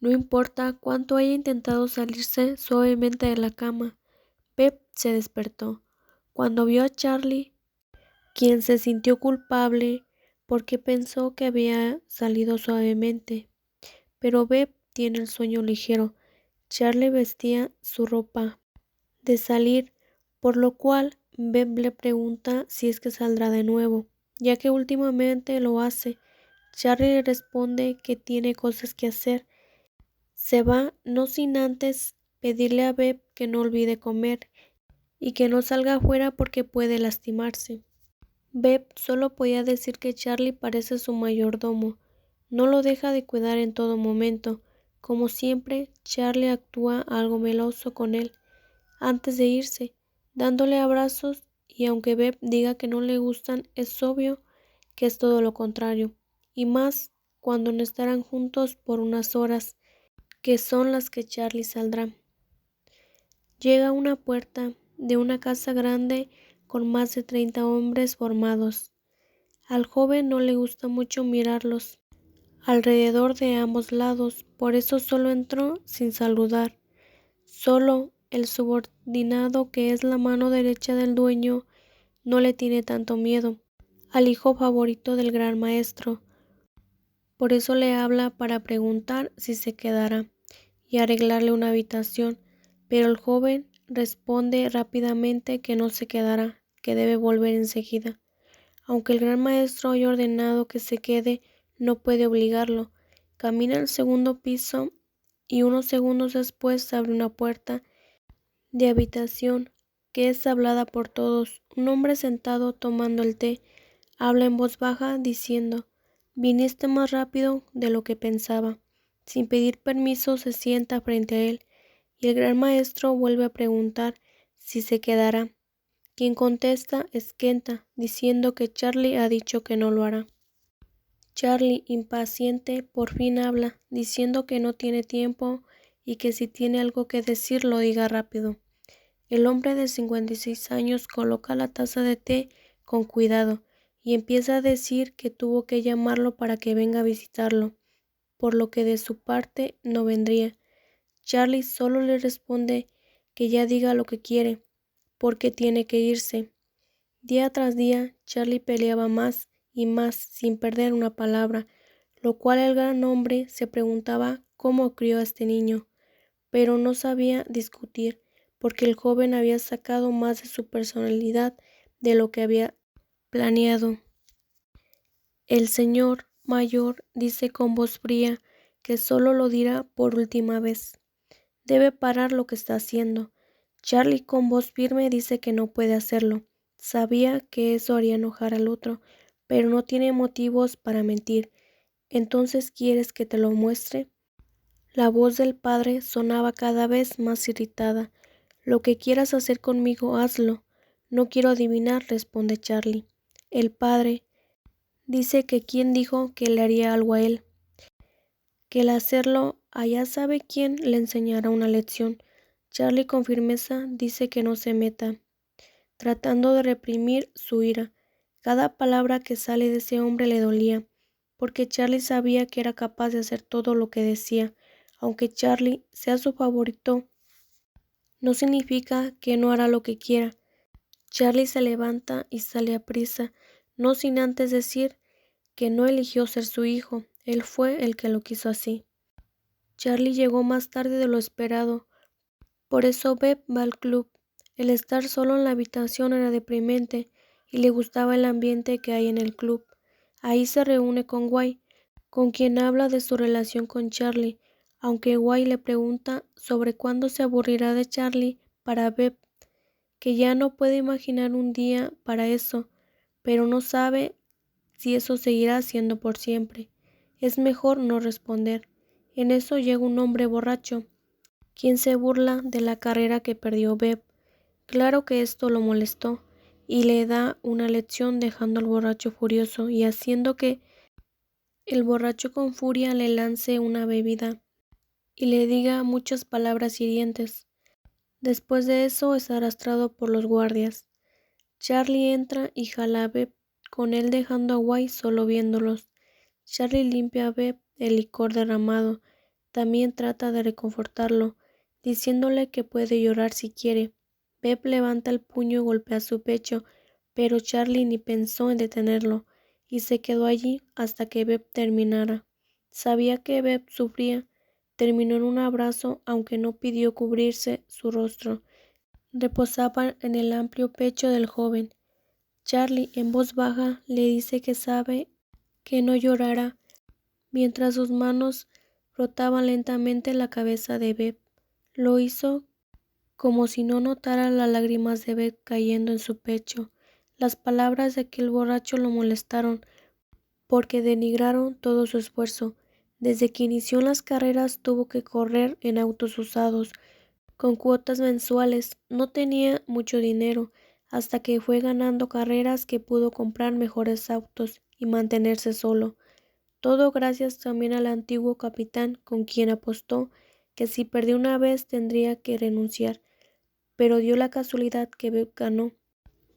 No importa cuánto haya intentado salirse suavemente de la cama, Beb se despertó. Cuando vio a Charlie, quien se sintió culpable porque pensó que había salido suavemente. Pero Beb tiene el sueño ligero. Charlie vestía su ropa de salir, por lo cual Beb le pregunta si es que saldrá de nuevo, ya que últimamente lo hace. Charlie le responde que tiene cosas que hacer. Se va, no sin antes pedirle a Beb que no olvide comer y que no salga afuera porque puede lastimarse. Beb solo podía decir que Charlie parece su mayordomo. No lo deja de cuidar en todo momento. Como siempre, Charlie actúa algo meloso con él antes de irse, dándole abrazos, y aunque Beb diga que no le gustan, es obvio que es todo lo contrario, y más cuando no estarán juntos por unas horas, que son las que Charlie saldrá. Llega a una puerta de una casa grande con más de 30 hombres formados. Al joven no le gusta mucho mirarlos alrededor de ambos lados, por eso solo entró sin saludar. Solo el subordinado, que es la mano derecha del dueño, no le tiene tanto miedo al hijo favorito del gran maestro. Por eso le habla para preguntar si se quedará y arreglarle una habitación, pero el joven responde rápidamente que no se quedará, que debe volver enseguida. Aunque el gran maestro haya ordenado que se quede, no puede obligarlo. Camina al segundo piso y unos segundos después se abre una puerta de habitación que es hablada por todos. Un hombre sentado tomando el té habla en voz baja diciendo: «Viniste más rápido de lo que pensaba». Sin pedir permiso se sienta frente a él y el gran maestro vuelve a preguntar si se quedará. Quien contesta es Kenta, diciendo que Charlie ha dicho que no lo hará. Charlie, impaciente, por fin habla, diciendo que no tiene tiempo y que si tiene algo que decir lo diga rápido. El hombre de 56 años coloca la taza de té con cuidado y empieza a decir que tuvo que llamarlo para que venga a visitarlo, por lo que de su parte no vendría. Charlie solo le responde que ya diga lo que quiere, porque tiene que irse. Día tras día, Charlie peleaba más y más sin perder una palabra, lo cual el gran hombre se preguntaba cómo crió a este niño, pero no sabía discutir, porque el joven había sacado más de su personalidad de lo que había planeado. El señor mayor dice con voz fría que solo lo dirá por última vez. Debe parar lo que está haciendo. Charlie con voz firme dice que no puede hacerlo. Sabía que eso haría enojar al otro, pero no tiene motivos para mentir. ¿Entonces quieres que te lo muestre? La voz del padre sonaba cada vez más irritada. Lo que quieras hacer conmigo, hazlo. No quiero adivinar, responde Charlie. El padre dice que quién dijo que le haría algo a él, que el hacerlo allá sabe quién le enseñará una lección. Charlie con firmeza dice que no se meta, tratando de reprimir su ira. Cada palabra que sale de ese hombre le dolía, porque Charlie sabía que era capaz de hacer todo lo que decía. Aunque Charlie sea su favorito, no significa que no hará lo que quiera. Charlie se levanta y sale a prisa, no sin antes decir que no eligió ser su hijo, él fue el que lo quiso así. Charlie llegó más tarde de lo esperado, por eso Beb va al club. El estar solo en la habitación era deprimente y le gustaba el ambiente que hay en el club. Ahí se reúne con Guy, con quien habla de su relación con Charlie, aunque Guy le pregunta sobre cuándo se aburrirá de Charlie para Beb, que ya no puede imaginar un día para eso, pero no sabe si eso seguirá siendo por siempre. Es mejor no responder. En eso llega un hombre borracho, quien se burla de la carrera que perdió Beb. Claro que esto lo molestó, y le da una lección dejando al borracho furioso y haciendo que el borracho con furia le lance una bebida y le diga muchas palabras hirientes. Después de eso es arrastrado por los guardias. Charlie entra y jala a Beb con él, dejando a Guy solo viéndolos. Charlie limpia a Beb el licor derramado, también trata de reconfortarlo, diciéndole que puede llorar si quiere. Beb levanta el puño y golpea su pecho, pero Charlie ni pensó en detenerlo, y se quedó allí hasta que Beb terminara. Sabía que Beb sufría. Terminó en un abrazo, aunque no pidió cubrirse su rostro. Reposaba en el amplio pecho del joven. Charlie, en voz baja, le dice que sabe que no llorará, mientras sus manos frotaban lentamente la cabeza de Beb. Lo hizo como si no notara las lágrimas de Beb cayendo en su pecho. Las palabras de aquel borracho lo molestaron, porque denigraron todo su esfuerzo. Desde que inició en las carreras tuvo que correr en autos usados, con cuotas mensuales. No tenía mucho dinero, hasta que fue ganando carreras que pudo comprar mejores autos y mantenerse solo. Todo gracias también al antiguo capitán, con quien apostó que si perdía una vez tendría que renunciar, pero dio la casualidad que Beb ganó.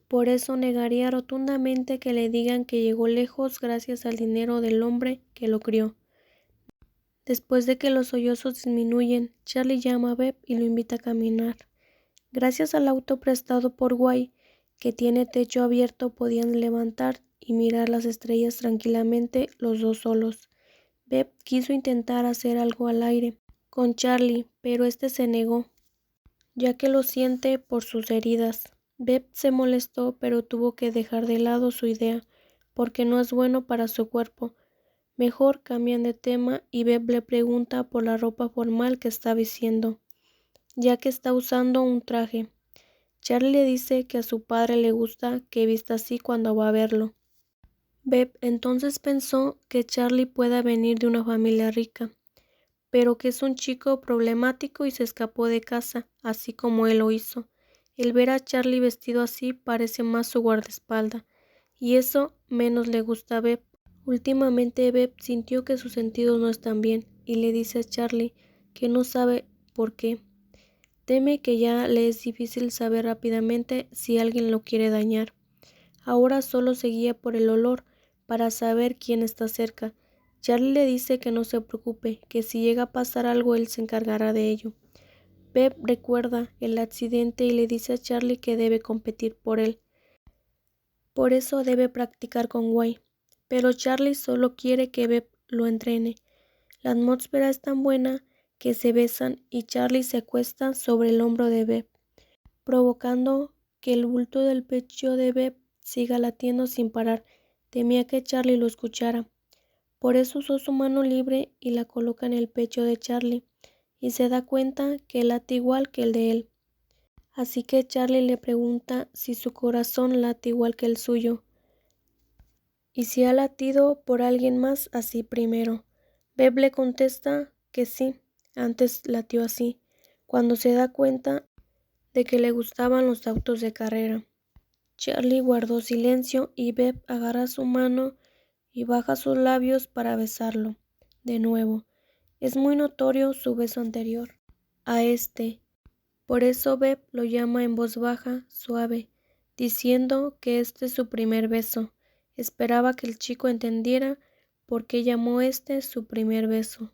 Por eso negaría rotundamente que le digan que llegó lejos gracias al dinero del hombre que lo crió. Después de que los sollozos disminuyen, Charlie llama a Beb y lo invita a caminar. Gracias al auto prestado por Guy, que tiene techo abierto, podían levantar y mirar las estrellas tranquilamente los dos solos. Beb quiso intentar hacer algo al aire con Charlie, pero este se negó, ya que lo siente por sus heridas. Beb se molestó, pero tuvo que dejar de lado su idea, porque no es bueno para su cuerpo. Mejor cambian de tema y Beb le pregunta por la ropa formal que está vistiendo, ya que está usando un traje. Charlie le dice que a su padre le gusta que vista así cuando va a verlo. Beb entonces pensó que Charlie pueda venir de una familia rica, pero que es un chico problemático y se escapó de casa, así como él lo hizo. El ver a Charlie vestido así parece más su guardaespaldas, y eso menos le gusta a Beb. Últimamente Beb sintió que sus sentidos no están bien, y le dice a Charlie que no sabe por qué. Teme que ya le es difícil saber rápidamente si alguien lo quiere dañar. Ahora solo se guía por el olor para saber quién está cerca. Charlie le dice que no se preocupe, que si llega a pasar algo él se encargará de ello. Beb recuerda el accidente y le dice a Charlie que debe competir por él. Por eso debe practicar con Guy. Pero Charlie solo quiere que Beb lo entrene. La atmósfera es tan buena que se besan y Charlie se acuesta sobre el hombro de Beb, provocando que el bulto del pecho de Beb siga latiendo sin parar. Temía que Charlie lo escuchara. Por eso usó su mano libre y la coloca en el pecho de Charlie, y se da cuenta que late igual que el de él. Así que Charlie le pregunta si su corazón late igual que el suyo, y si ha latido por alguien más así primero. Beb le contesta que sí, antes latió así, cuando se da cuenta de que le gustaban los autos de carrera. Charlie guardó silencio y Beb agarra su mano y baja sus labios para besarlo. De nuevo, es muy notorio su beso anterior a este. Por eso Beb lo llama en voz baja, suave, diciendo que este es su primer beso. Esperaba que el chico entendiera por qué llamó este su primer beso.